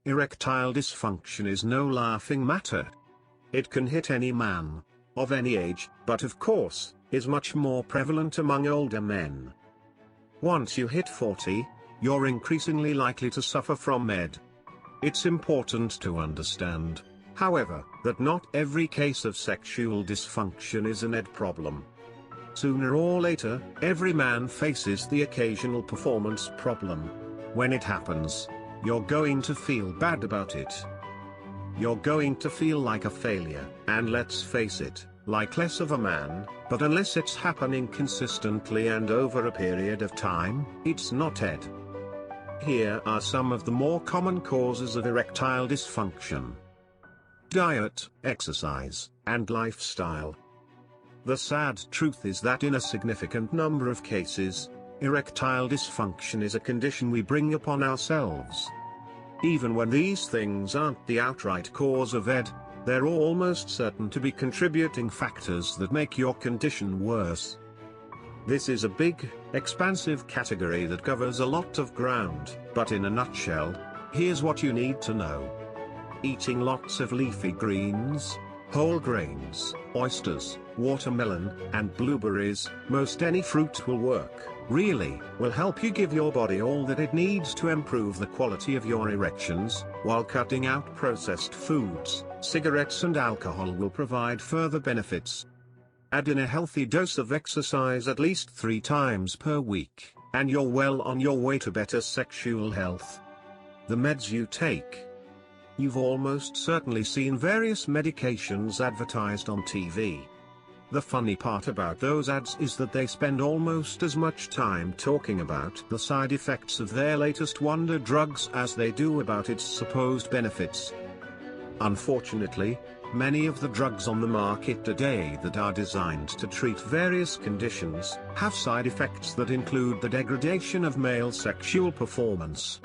Erectile dysfunction is no laughing matter. It can hit any man, of any age, but of course, is much more prevalent among older men. Once you hit 40, you're increasingly likely to suffer from ED. It's important to understand, however, that not every case of sexual dysfunction is an ED problem. Sooner or later, every man faces the occasional performance problem. When it happens, you're going to feel bad about it. You're going to feel like a failure, and let's face it, like less of a man, but unless it's happening consistently and over a period of time, it's not ED. Here are some of the more common causes of erectile dysfunction. Diet, exercise, and lifestyle. The sad truth is that in a significant number of cases, erectile dysfunction is a condition we bring upon ourselves. Even when these things aren't the outright cause of ED, they're almost certain to be contributing factors that make your condition worse. This is a big, expansive category that covers a lot of ground, but in a nutshell, here's what you need to know. Eating lots of leafy greens, whole grains, oysters, watermelon, and blueberries, most any fruit will work, really, will help you give your body all that it needs to improve the quality of your erections, while cutting out processed foods, cigarettes and alcohol will provide further benefits. Add in a healthy dose of exercise at least 3 times per week, and you're well on your way to better sexual health. The meds you take. You've almost certainly seen various medications advertised on TV. The funny part about those ads is that they spend almost as much time talking about the side effects of their latest wonder drugs as they do about its supposed benefits. Unfortunately, many of the drugs on the market today that are designed to treat various conditions have side effects that include the degradation of male sexual performance.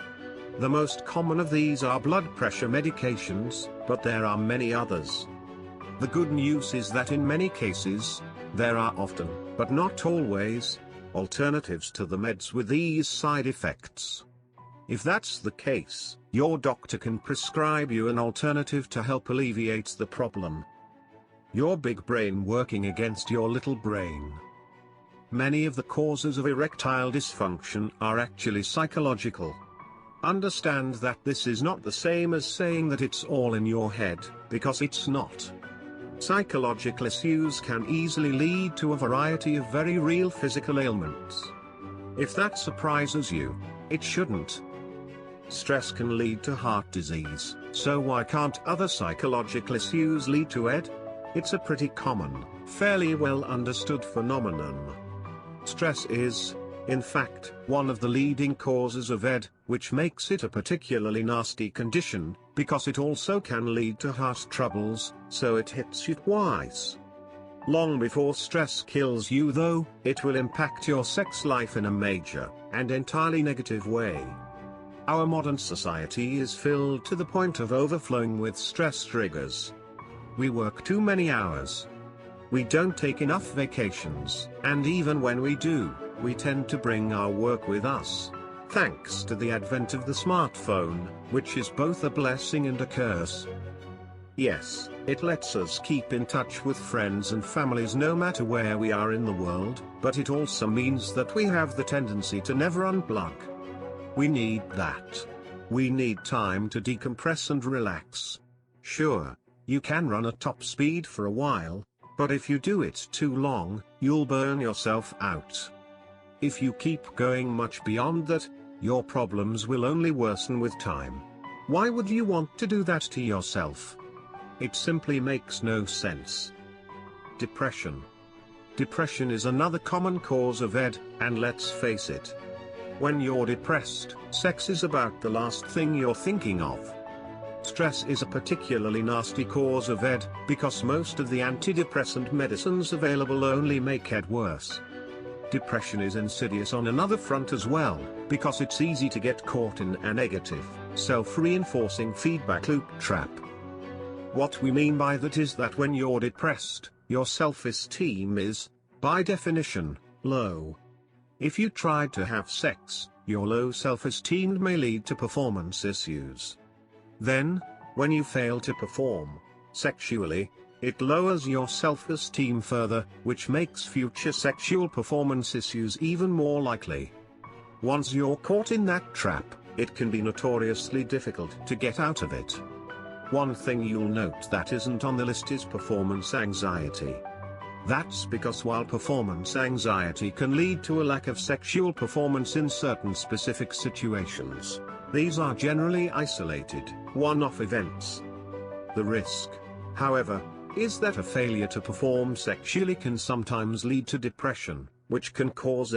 The most common of these are blood pressure medications, but there are many others. The good news is that in many cases, there are often, but not always, alternatives to the meds with these side effects. If that's the case, your doctor can prescribe you an alternative to help alleviate the problem. Your big brain working against your little brain. Many of the causes of erectile dysfunction are actually psychological. Understand that this is not the same as saying that it's all in your head, because it's not. Psychological issues can easily lead to a variety of very real physical ailments. If that surprises you, it shouldn't. Stress can lead to heart disease, so why can't other psychological issues lead to ED? It's a pretty common, fairly well understood phenomenon. Stress is, in fact, one of the leading causes of ED, which makes it a particularly nasty condition, because it also can lead to heart troubles, so it hits you twice. Long before stress kills you though, it will impact your sex life in a major, and entirely negative way. Our modern society is filled to the point of overflowing with stress triggers. We work too many hours. We don't take enough vacations, and even when we do, we tend to bring our work with us. Thanks to the advent of the smartphone, which is both a blessing and a curse. Yes, it lets us keep in touch with friends and families no matter where we are in the world, but it also means that we have the tendency to never unplug. We need that. We need time to decompress and relax. Sure, you can run at top speed for a while, but if you do it too long, you'll burn yourself out. If you keep going much beyond that, your problems will only worsen with time. Why would you want to do that to yourself? It simply makes no sense. Depression. Depression is another common cause of ED, and let's face it. When you're depressed, sex is about the last thing you're thinking of. Stress is a particularly nasty cause of ED, because most of the antidepressant medicines available only make ED worse. Depression is insidious on another front as well, because it's easy to get caught in a negative, self-reinforcing feedback loop trap. What we mean by that is that when you're depressed, your self-esteem is, by definition, low. If you tried to have sex, your low self-esteem may lead to performance issues. Then, when you fail to perform sexually, it lowers your self-esteem further, which makes future sexual performance issues even more likely. Once you're caught in that trap, it can be notoriously difficult to get out of it. One thing you'll note that isn't on the list is performance anxiety. That's because while performance anxiety can lead to a lack of sexual performance in certain specific situations, these are generally isolated, one-off events. The risk, however, is that a failure to perform sexually can sometimes lead to depression, which can cause